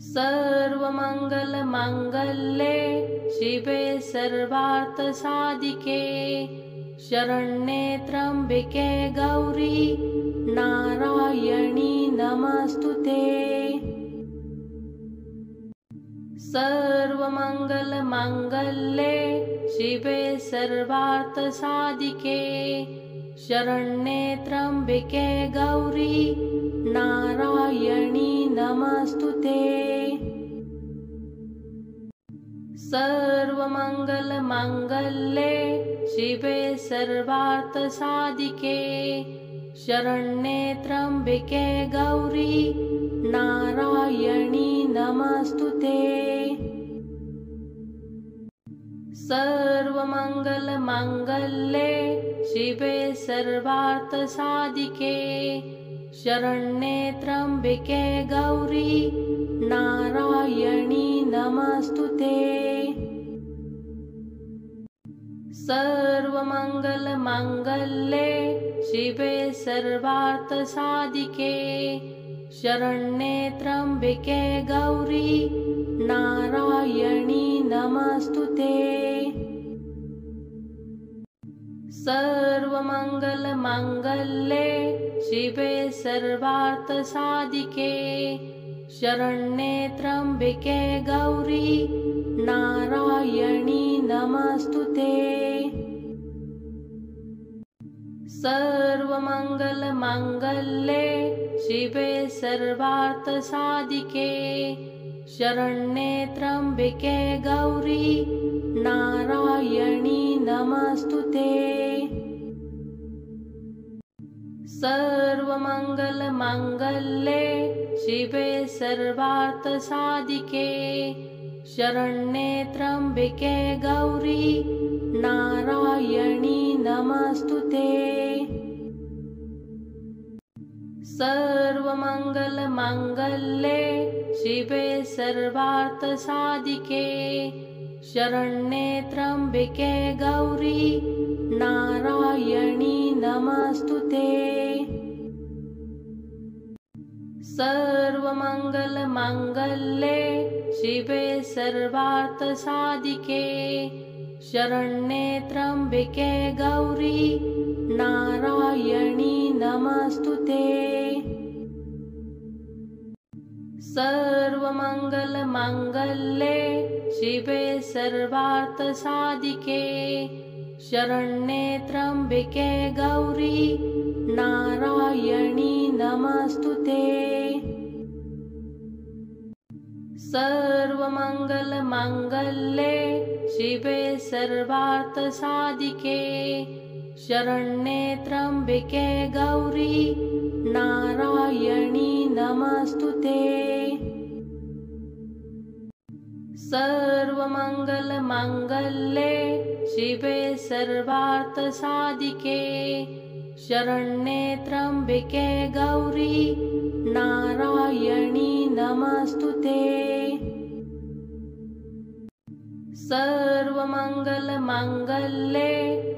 सर्वमंगलमांगल्ये शिवे सर्वार्थसाधिके शरण्ये त्र्यंबके गौरी नारायणी नमस्तुते। सर्वमंगलमांगल्ये शिवे सर्वार्थसाधिके शरण्ये त्र्यंबके गौरी नारायणी नमस्तुते। सर्वमंगलमांगल्ये शिवे सर्वार्थसाधिके शरण्ये त्र्यंबके गौरी नारायणी नमस्तुते। सर्वमंगलमांगल्ये शिवे सर्वार्थसाधिके शरण्ये त्र्यंबके गौरी नारायणी नमस्तुते। सर्वमंगलमांगल्ये शिवे सर्वार्थसाधिके शरण्ये त्र्यंबके गौरी नारायणी नमस्तुते। सर्वमंगलमांगल्ये शिवे सर्वार्थसाधिके शरण्ये त्र्यंबके गौरी नारायणी नमस्तुते। सर्वमंगलमांगल्ये शिवे सर्वार्थसाधिके शरण्ये त्र्यंबके गौरी नारायणी नमस्तुते। सर्वमंगलमांगल्ये शिवे सर्वार्थसाधिके शरण्ये त्र्यंबके गौरी नारायणी नमस्तुते। सर्वमंगलमांगल्ये शिवे सर्वार्थसाधिके शरण्ये त्र्यंबके गौरी नारायणी नमस्तुते। सर्वमंगलमांगल्ये शिवे सर्वार्थसाधिके शरण्ये त्र्यंबके गौरी नारायणी नमस्तुते। सर्वमंगलमांगल्ये शिवे सर्वार्थसाधिके शरण्ये त्र्यंबके गौरी नारायणी नमस्तुते। सर्वमंगलमांगल्ये शिवे सर्वार्थसाधिके शरण्ये त्र्यंबके गौरी नारायणी नमस्तुते। सर्वमंगलमांगल्ये शिवे सर्वार्थसाधिके शरण्ये त्र्यंबके गौरी नारायणी नमस्तुते। सर्वमंगलमांगल्ये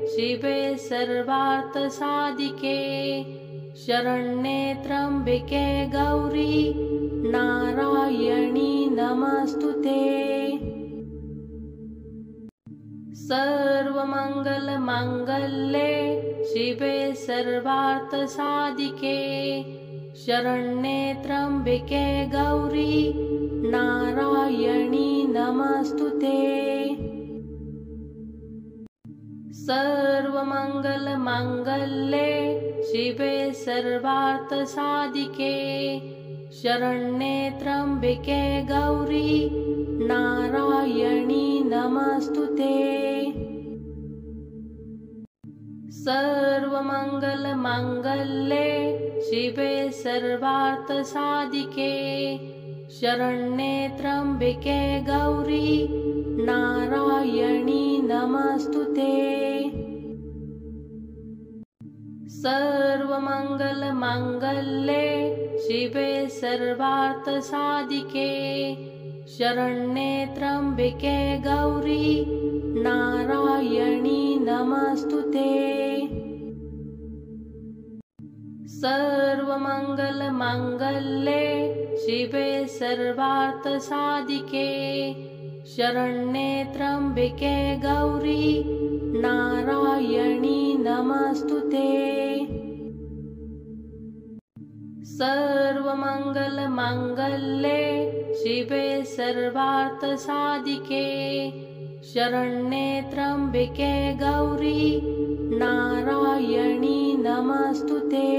शिवे सर्वार्थसाधिके शरण्ये त्र्यंबके गौरी नारायणी नमस्तुते। सर्वमंगलमांगल्ये शिवे सर्वार्थसाधिके शरण्ये त्र्यंबके गौरी नारायणी नमस्तुते। सर्वमंगलमांगल्ये शिवे सर्वार्थसाधिके शरण्ये त्र्यंबके गौरी नारायणी नमस्तुते। सर्वमंगलमांगल्ये शिवे सर्वार्थसाधिके शरण्ये त्र्यंबके गौरी नारायणी नमस्तुते। सर्वमंगलमांगल्ये शिवे सर्वार्थसाधिके शरण्ये त्र्यंबके गौरी नारायणी नमस्तुते। सर्वमङ्गलमाङ्गल्ये शिवे सर्वार्थसाधिके शरण्ये त्र्यम्बके गौरी नारायणी नमस्तुते। सर्वमङ्गलमाङ्गल्ये शिवे सर्वार्थसाधिके शरण्ये त्र्यम्बके गौरी नारायणी नमस्तुते।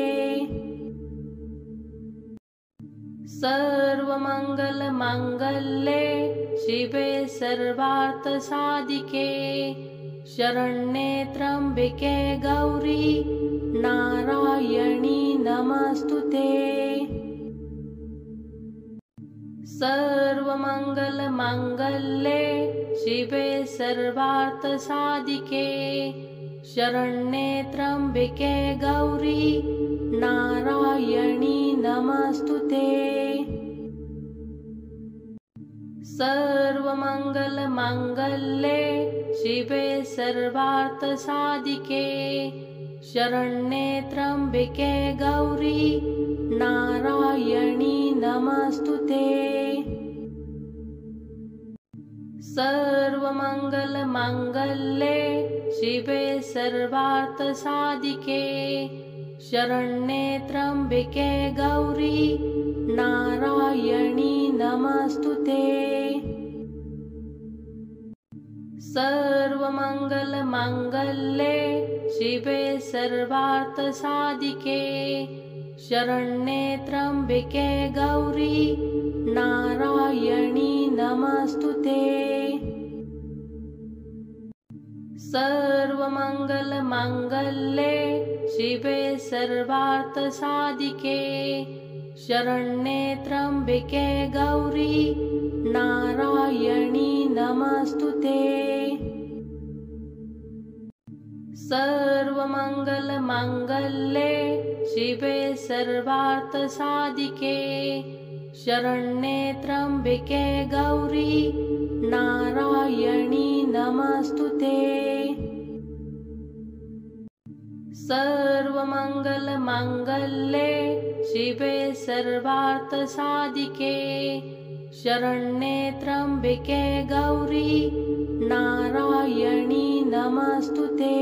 सर्वमङ्गलमाङ्गल्ये शिवे सर्वार्थसाधिके शरण्ये त्र्यम्बके गौरी नारायणी नमस्तुते। सर्वमङ्गलमाङ्गल्ये शिवे सर्वार्थसाधिके शरण्ये त्र्यम्बके गौरी नारायणी नमस्तुते। सर्वमङ्गलमाङ्गल्ये शिवे सर्वार्थसाधिके शरण्ये त्र्यम्बके गौरी नारायणी नमस्तुते। सर्वमङ्गलमाङ्गल्ये शिवे सर्वार्थसाधिके शरण्ये त्र्यम्बके गौरी नारायणी नमस्तुते। सर्वमङ्गलमाङ्गल्ये शिवे सर्वार्थसाधिके शरण्ये त्र्यम्बके गौरी नारायणी नमस्तुते। सर्वमङ्गलमाङ्गल्ये शिवे सर्वार्थसाधिके शरण्ये त्र्यम्बके गौरी नारायणी नमस्तुते। सर्वमङ्गलमाङ्गल्ये शिवे सर्वार्थसाधिके शरण्ये त्र्यम्बके गौरी नारायणी नमस्तुते। सर्वमङ्गलमाङ्गल्ये शिवे सर्वार्थसाधिके शरण्ये त्र्यम्बके गौरी नारायणी नमस्तुते।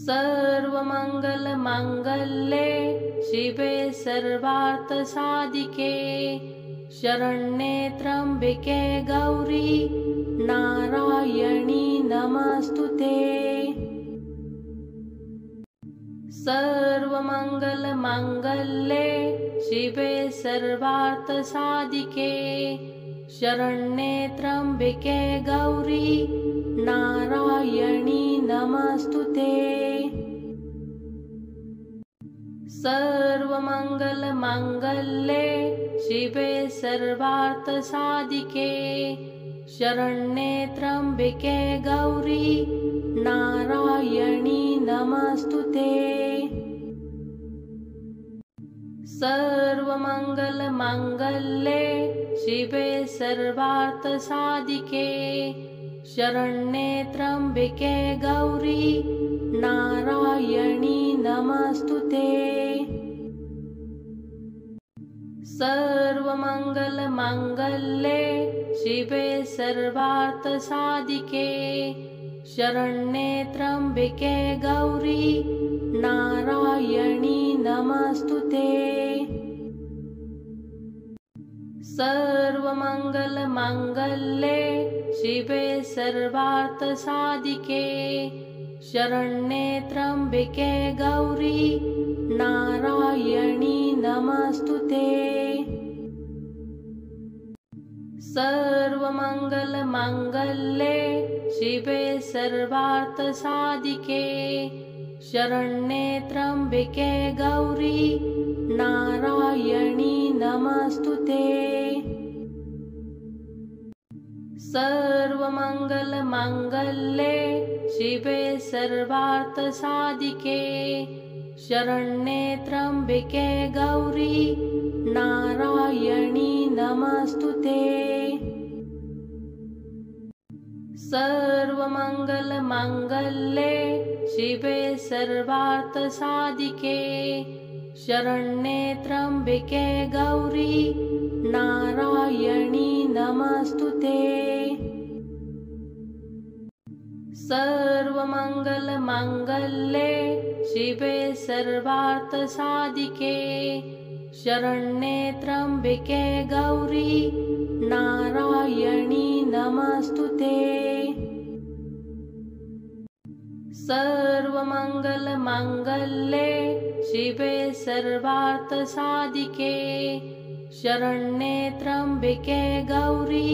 सर्वमङ्गलमाङ्गल्ये शिवे सर्वार्थसाधिके शरण्ये त्र्यम्बके गौरी नारायणी नमस्तुते। सर्वमङ्गलमाङ्गल्ये शिवे सर्वार्थसाधिके शरण्ये त्र्यम्बके गौरी नारायणी नमस्तुते। सर्वमङ्गलमाङ्गल्ये शिवे सर्वार्थसाधिके शरण्ये त्र्यम्बके गौरी नारायणी नमस्तुते। सर्वमङ्गलमाङ्गल्ये शिवे सर्वार्थसाधिके शरण्ये त्र्यम्बके गौरी नारायणी नमस्तुते। सर्वमङ्गलमाङ्गल्ये शिवे सर्वार्थसाधिके शरण्ये त्र्यम्बके गौरी नारायणी नमस्तुते। सर्वमङ्गलमाङ्गल्ये शिवे सर्वार्थसाधिके शरण्ये त्र्यम्बके गौरी नारायणी नमस्तुते। सर्वमङ्गलमाङ्गल्ये शिवे सर्वार्थसाधिके शरण्ये त्र्यम्बके गौरी नारायणी नमस्तुते। सर्वमङ्गलमाङ्गल्ये शिवे सर्वार्थसाधिके शरण्ये त्र्यम्बके गौरी नारायणी नमस्तुते। सर्वमङ्गलमाङ्गल्ये शिवे सर्वार्थसाधिके शरण्ये त्र्यम्बके गौरी नारायणी नमस्तुते। सर्वमङ्गलमाङ्गल्ये शिवे सर्वार्थसाधिके शरण्ये त्र्यम्बके गौरी नारायणी नमस्तुते। सर्वमङ्गलमाङ्गल्ये शिवे सर्वार्थसाधिके शरण्ये त्र्यम्बके गौरी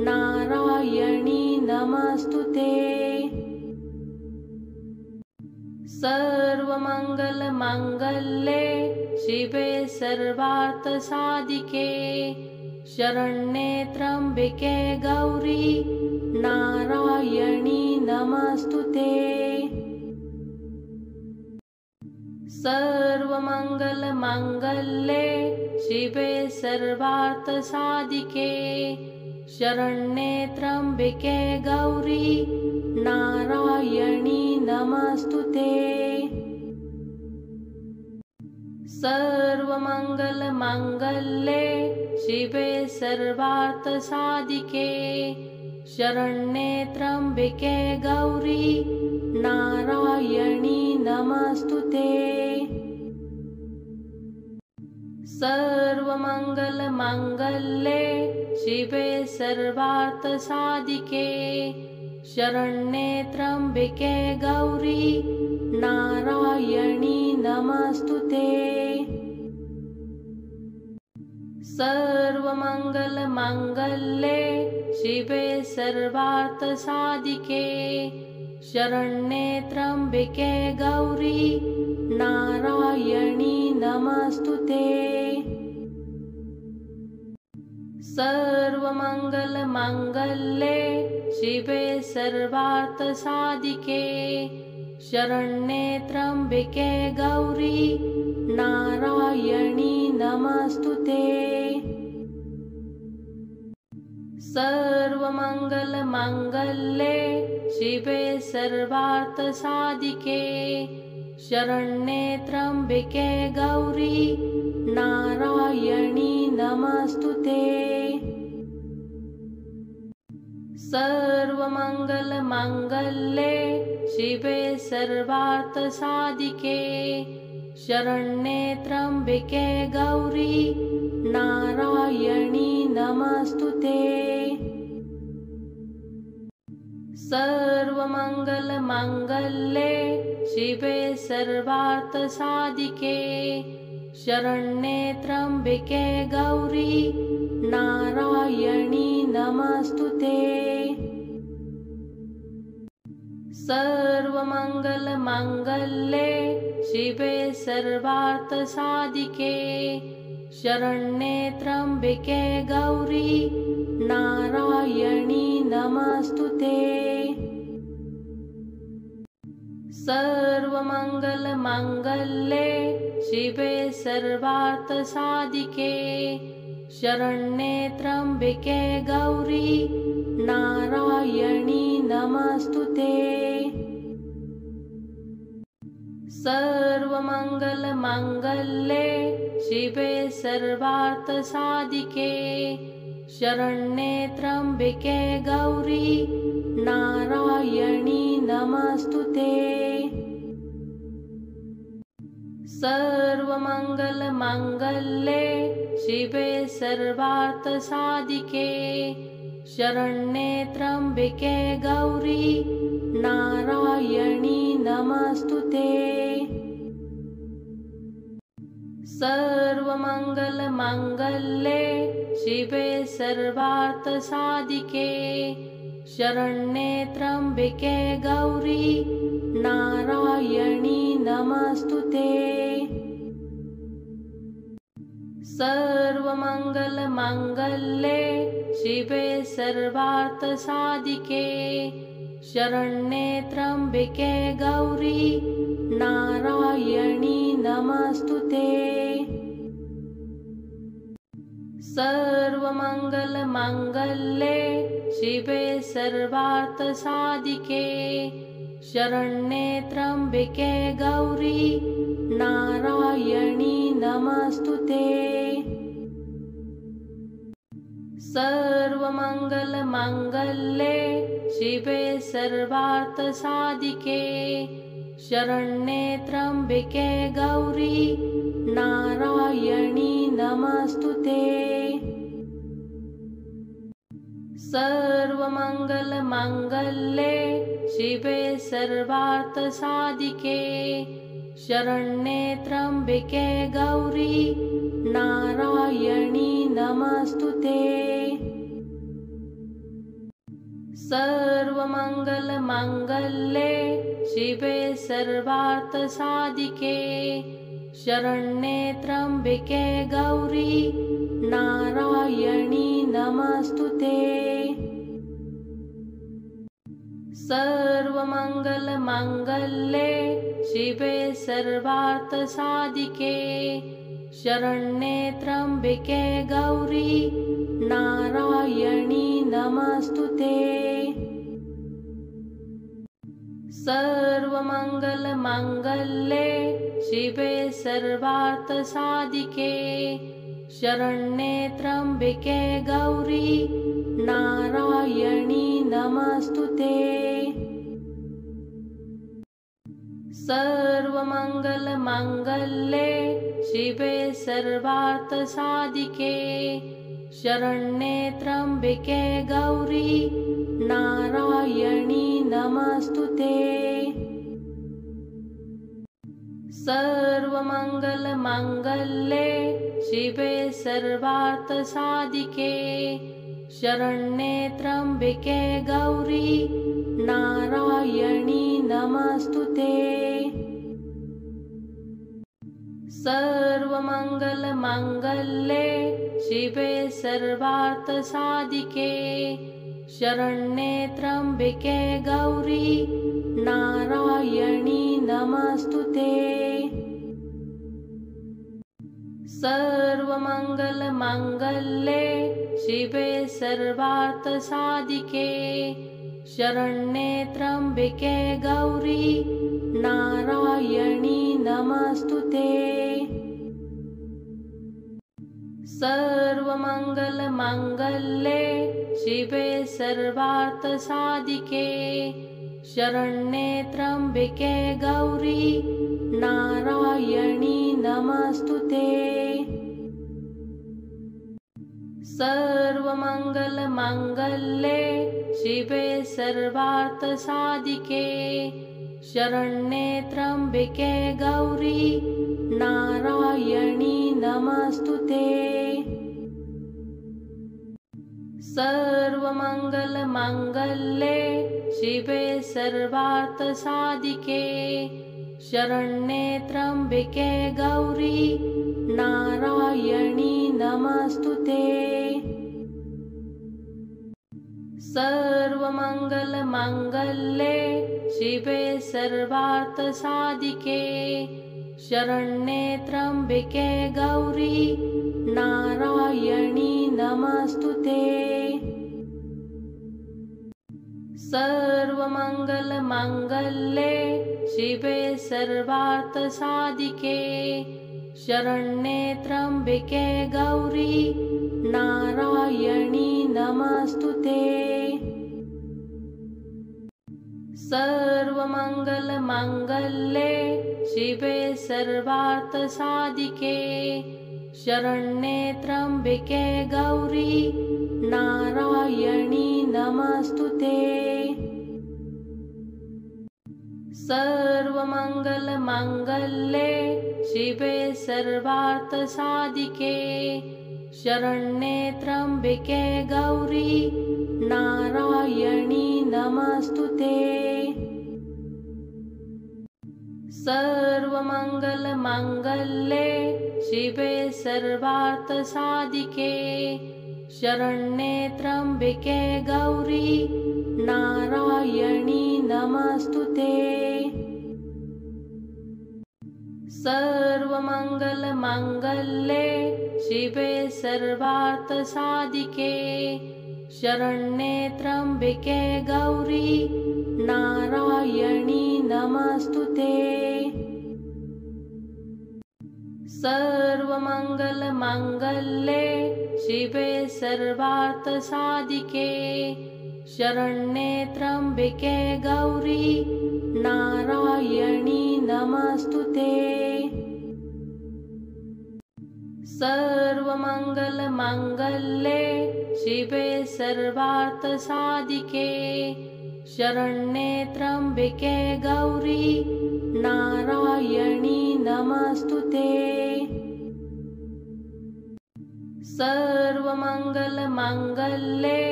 नारायणी नमस्तुते। सर्वमङ्गलमाङ्गल्ये शिवे सर्वार्थसाधिके शरण्ये त्र्यम्बके गौरी नारायणी नमस्तुते। सर्वमङ्गलमाङ्गल्ये शिवे सर्वार्थसाधिके शरण्ये त्र्यम्बके गौरी नारायणी नमस्तुते। सर्वमङ्गलमाङ्गल्ये शिवे सर्वार्थसाधिके शरण्ये त्र्यम्बके गौरी नारायणी नमस्तुते। सर्वमङ्गलमाङ्गल्ये शिवे सर्वार्थसाधिके शरण्ये त्र्यम्बके गौरी नारायणी नमस्तुते। सर्वमङ्गलमाङ्गल्ये शिवे सर्वार्थसाधिके शरण्ये त्र्यम्बके गौरी नारायणी नमस्तुते। सर्वमङ्गलमाङ्गल्ये शिवे सर्वार्थसाधिके शरण्ये त्र्यम्बके गौरी नारायणी नमस्तुते। सर्वमङ्गलमाङ्गल्ये शिवे सर्वार्थसाधिके शरण्ये त्र्यम्बके गौरी नारायणी नमस्तुते। सर्वमङ्गलमाङ्गल्ये शिवे सर्वार्थसाधिके शरण्ये त्र्यम्बके गौरी नारायणी नमस्तुते। सर्वमङ्गलमाङ्गल्ये शिवे सर्वार्थसाधिके शरण्ये त्र्यम्बके गौरी नारायणी नमस्तुते। सर्वमङ्गलमाङ्गल्ये शिवे सर्वार्थसाधिके शरण्ये त्र्यम्बके गौरी नारायणी नमस्तुते। सर्वमङ्गलमाङ्गल्ये शिवे सर्वार्थसाधिके शरण्ये त्र्यम्बके गौरी नारायणी नमस्तुते। सर्वमङ्गलमाङ्गल्ये शिवे सर्वार्थसाधिके शरण्ये त्र्यम्बके गौरी नारायणी नमस्तुते। सर्वमङ्गलमाङ्गल्ये शिवे सर्वार्थसाधिके शरण्ये त्र्यम्बके गौरी नारायणी नमस्तुते। सर्वमङ्गलमाङ्गल्ये शिवे सर्वार्थसाधिके शरण्ये त्र्यम्बके गौरी नारायणी नमस्तुते। सर्वमङ्गलमाङ्गल्ये शिवे सर्वार्थसाधिके शरण्ये त्र्यम्बके गौरी नारायणी नमस्तुते। सर्वमङ्गलमाङ्गल्ये शिवे सर्वार्थसाधिके शरण्ये त्र्यम्बके गौरी नारायणी नमस्तुते। सर्वमङ्गलमाङ्गल्ये शिवे सर्वार्थसाधिके शरण्ये त्र्यम्बके गौरी नारायणी नमस्तुते। सर्वमङ्गलमाङ्गल्ये शिवे सर्वार्थसाधिके शरण्ये त्र्यम्बके गौरी नारायणी नमस्तुते। सर्वमङ्गलमाङ्गल्ये शिवे सर्वार्थसाधिके शरण्ये त्र्यम्बके गौरी नारायणी नमस्तुते। सर्वमङ्गलमाङ्गल्ये शिवे सर्वार्थसाधिके शरण्ये त्र्यम्बके गौरी नारायणी नमस्तुते। सर्वमङ्गलमाङ्गल्ये शिवे सर्वार्थसाधिके शरण्ये त्र्यम्बके गौरी नारायणी नमस्तुते। सर्वमङ्गलमाङ्गल्ये शिवे सर्वार्थसाधिके शरण्ये त्र्यम्बके गौरी नारायणी नमस्तुते। सर्वमङ्गलमाङ्गल्ये शिवे सर्वार्थसाधिके शरण्ये त्र्यम्बके गौरी नारायणी नमस्तुते। सर्वमङ्गलमाङ्गल्ये शिवे सर्वार्थसाधिके शरण्ये त्र्यम्बके गौरी नारायणी नमस्तुते। सर्वमङ्गलमाङ्गल्ये शिवे सर्वार्थसाधिके शरण्ये त्र्यम्बके गौरी नारायणी नमस्तुते। सर्वमङ्गलमाङ्गल्ये शिवे सर्वार्थसाधिके शरण्ये त्र्यम्बके गौरी नारायणी नमस्तुते। सर्वमङ्गलमाङ्गल्ये शिवे सर्वार्थसाधिके शरण्ये त्र्यम्बके गौरी नारायणी नमस्तुते। सर्वमङ्गलमाङ्गल्ये शिवे सर्वार्थसाधिके शरण्ये त्र्यम्बके गौरी नारायणी नमस्तुते। सर्वमङ्गलमाङ्गल्ये शिवे सर्वार्थसाधिके शरण्ये त्र्यम्बके गौरी नारायणी नमस्तुते। सर्वमङ्गलमाङ्गल्ये शिवे सर्वार्थसाधिके शरण्ये त्र्यम्बके गौरी नारायणी नमस्तुते। सर्वमङ्गलमाङ्गल्ये शिवे सर्वार्थसाधिके शरण्ये त्र्यम्बके गौरी नारायणी नमस्तुते। सर्वमङ्गलमाङ्गल्ये शिवे सर्वार्थसाधिके शरण्ये त्र्यम्बके गौरी नारायणी नमस्तुते। सर्वमङ्गलमाङ्गल्ये शिवे सर्वार्थसाधिके शरण्ये त्र्यम्बके गौरी नारायणी नमस्तुते। सर्वमङ्गलमाङ्गल्ये शिवे सर्वार्थसाधिके शरण्ये त्र्यम्बके गौरी नारायणी नमस्तुते। सर्वमङ्गलमाङ्गल्ये शिवे सर्वार्थसाधिके शरण्ये त्र्यम्बके गौरी नारायणी नमस्तुते। सर्वमङ्गलमाङ्गल्ये शिवे सर्वार्थसाधिके शरण्ये त्र्यम्बके गौरी नारायणी नमस्तुते। सर्वमङ्गलमाङ्गल्ये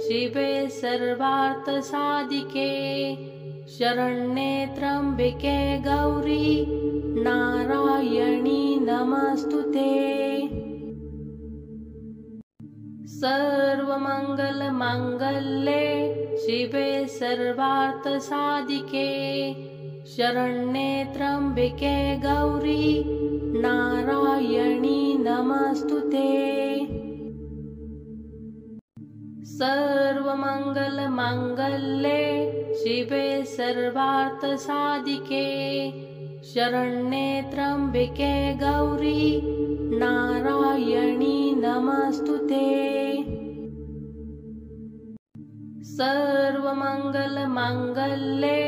शिवे सर्वार्थसाधिके शरण्ये त्र्यम्बके गौरी नारायणी नमस्तुते। सर्वमङ्गलमाङ्गल्ये शिवे सर्वार्थसाधिके शरण्ये त्र्यम्बके गौरी नारायणी नमस्तुते। सर्वमङ्गलमाङ्गल्ये शिवे सर्वार्थसाधिके शरण्ये त्र्यम्बके गौरी नारायणी नमस्तुते। सर्वमङ्गलमाङ्गल्ये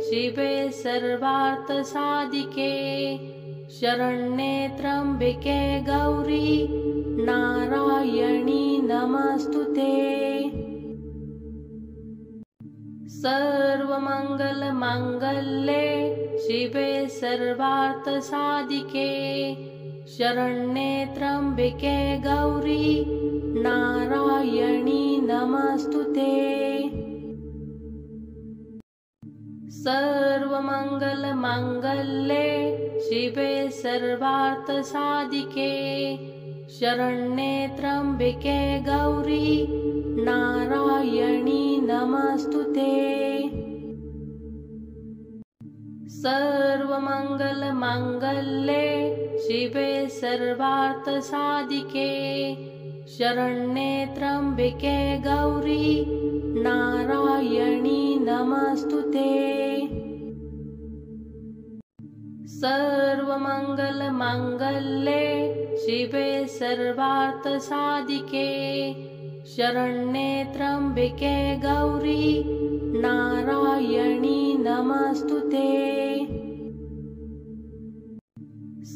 शिवे सर्वार्थसाधिके शरण्ये त्र्यम्बके गौरी नारायणी नमस्तुते। सर्वमङ्गलमाङ्गल्ये शिवे सर्वार्थसाधिके शरण्ये त्र्यम्बके गौरी नारायणी नमस्तुते। सर्वमङ्गलमाङ्गल्ये शिवे सर्वार्थसाधिके शरण्ये त्र्यम्बके गौरी नारायणी नमस्तुते। सर्वमङ्गलमाङ्गल्ये शिवे सर्वार्थसाधिके शरण्ये त्र्यम्बके गौरी नारायणी नमस्तुते। सर्वमङ्गलमाङ्गल्ये शिवे सर्वार्थसाधिके शरण्ये त्र्यम्बके गौरी नारायणी नमस्तुते।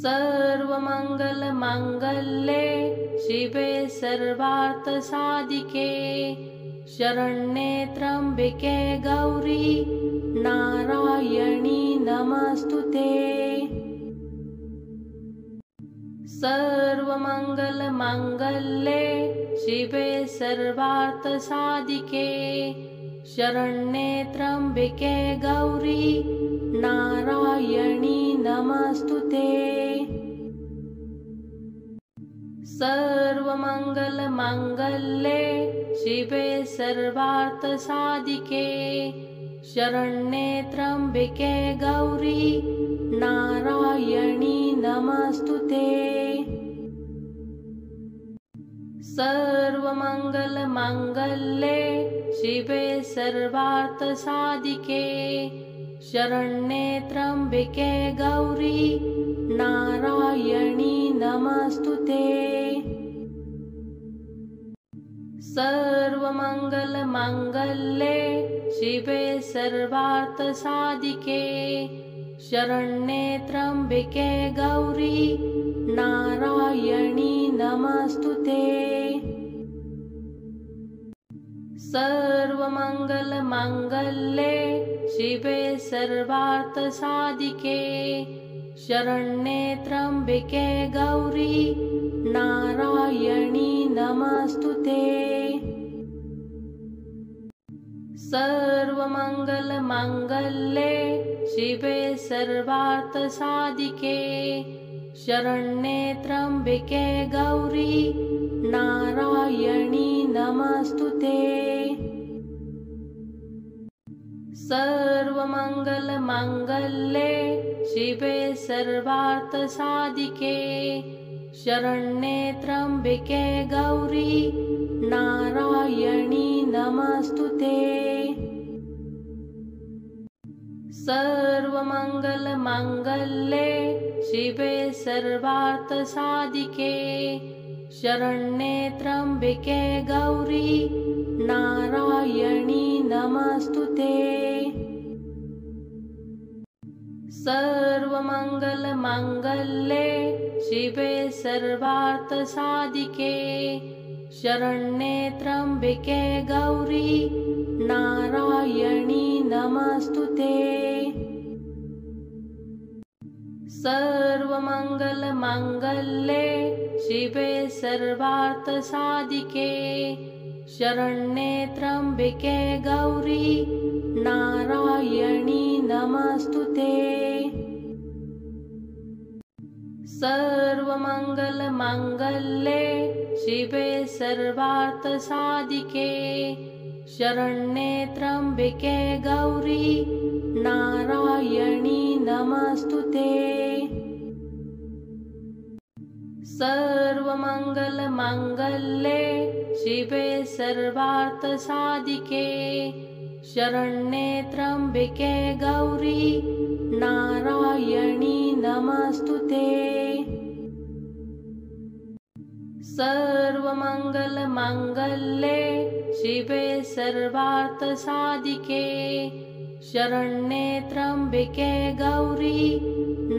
सर्वमङ्गलमाङ्गल्ये शिवे सर्वार्थसाधिके शरण्ये त्र्यम्बके गौरी नारायणी नमस्तुते। सर्वमङ्गलमाङ्गल्ये शिवे सर्वार्थसाधिके शरण्ये त्र्यम्बके गौरी नारायणी नमस्तुते। सर्वमङ्गलमाङ्गल्ये शिवे सर्वार्थसाधिके शरण्ये त्र्यम्बके गौरी नारायणी नमस्तुते। सर्वमङ्गलमाङ्गल्ये शिवे सर्वार्थसाधिके शरण्ये त्र्यम्बके गौरी नारायणी नमस्तुते। सर्वमङ्गलमाङ्गल्ये शिवे सर्वार्थसाधिके शरण्ये त्र्यम्बके गौरी नारायणी नमस्तुते। सर्वमङ्गलमाङ्गल्ये शिवे सर्वार्थसाधिके शरण्ये त्र्यम्बके गौरी नारायणी नमस्तुते। सर्वमङ्गलमाङ्गल्ये शिवे सर्वार्थसाधिके शरण्ये त्र्यम्बके गौरी नारायणी नमस्तुते। सर्वमङ्गलमाङ्गल्ये शिवे सर्वार्थसाधिके शरण्ये त्र्यम्बिके गौरी नारायणी नमस्तुते। सर्वमङ्गलमाङ्गल्ये शिवे सर्वार्थसाधिके शरण्ये त्र्यम्बिके गौरी नारायणी नमस्तुते। सर्वमङ्गलमाङ्गल्ये शिवे सर्वार्थसाधिके शरण्ये त्र्यम्बिके गौरी नारायणी नमस्तुते। सर्वमङ्गलमाङ्गल्ये शिवे सर्वार्थसाधिके शरण्ये त्र्यम्बिके गौरी नारायणी नमस्तुते। सर्वमङ्गलमाङ्गल्ये शिवे सर्वार्थसाधिके शरण्ये त्र्यम्बिके गौरी नारायणी नमस्तुते। सर्वमङ्गलमाङ्गल्ये शिवे सर्वार्थसाधिके शरण्ये त्र्यम्बिके गौरी नारायणी नमस्तुते। सर्वमङ्गलमाङ्गल्ये शिवे सर्वार्थसाधिके शरण्ये त्र्यम्बिके गौरी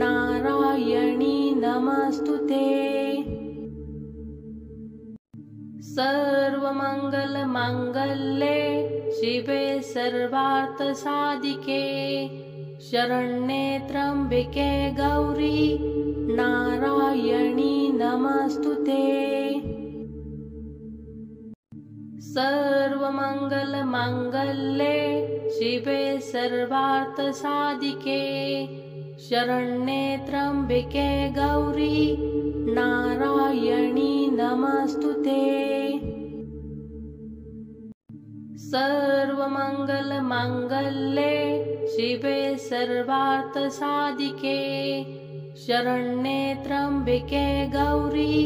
नारायणी नमस्तुते। सर्वमङ्गलमाङ्गल्ये शिवे सर्वार्थसाधिके शरण्ये त्र्यम्बिके गौरी नारायणी नमस्तुते। सर्वमङ्गलमाङ्गल्ये शिवे सर्वार्थसाधिके शरण्ये त्र्यम्बिके गौरी नारायणी नमस्तुते। सर्वमङ्गलमाङ्गल्ये शिवे सर्वार्थसाधिके शरण्ये त्र्यम्बिके गौरी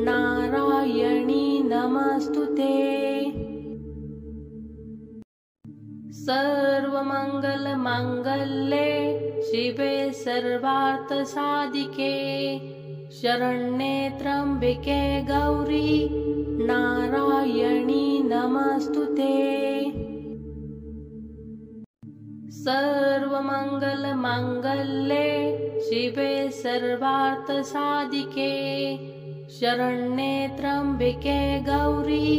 नारायणी नमस्तुते। सर्वमङ्गलमाङ्गल्ये शिवे सर्वार्थसाधिके शरण्ये त्र्यम्बिके गौरी नारायणी नमस्तुते। सर्वमङ्गलमाङ्गल्ये शिवे सर्वार्थसाधिके शरण्ये त्र्यम्बिके गौरी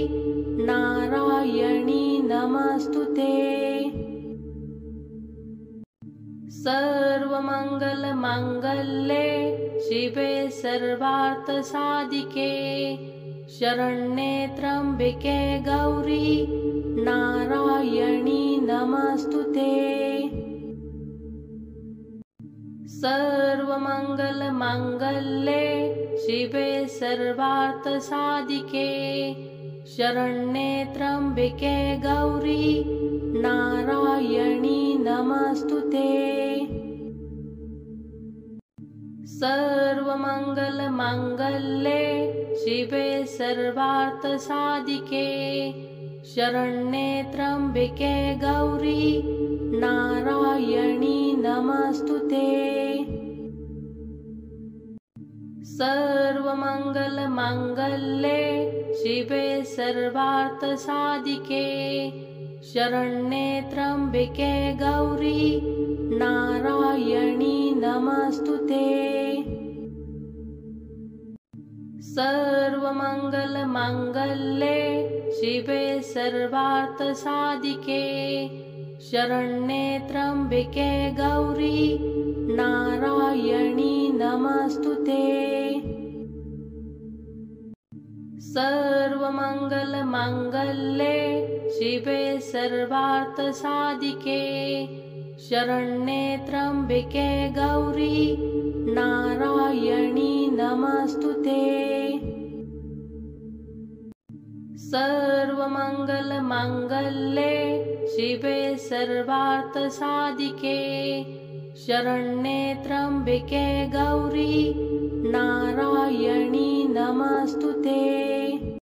नारायणी नमस्तुते। सर्वमङ्गलमाङ्गल्ये शिवे सर्वार्थसाधिके शरण्ये त्र्यम्बिके गौरी नारायणी नमस्तुते। सर्वमङ्गलमाङ्गल्ये शिवे सर्वार्थसाधिके शरण्ये त्र्यम्बिके गौरी नारायणी नमस्तुते। सर्वमङ्गलमाङ्गल्ये शिवे सर्वार्थसाधिके शरण्ये त्र्यम्बिके गौरी नारायणी नमस्तुते। सर्वमङ्गलमाङ्गल्ये शिवे सर्वार्थसाधिके शरण्ये त्र्यम्बिके गौरी नारायणी नमस्तुते। सर्वमङ्गलमाङ्गल्ये शिवे सर्वार्थसाधिके शरण्ये त्र्यम्बिके गौरी नारायणी नमस्तुते। सर्वमङ्गलमाङ्गल्ये शिवे सर्वार्थसाधिके शरण्ये त्र्यम्बिके गौरी नारायणी नमस्तुते। सर्वमङ्गलमाङ्गल्ये शिवे सर्वार्थसाधिके शरण्ये त्र्यम्बके गौरी नारायणी नमस्तुते।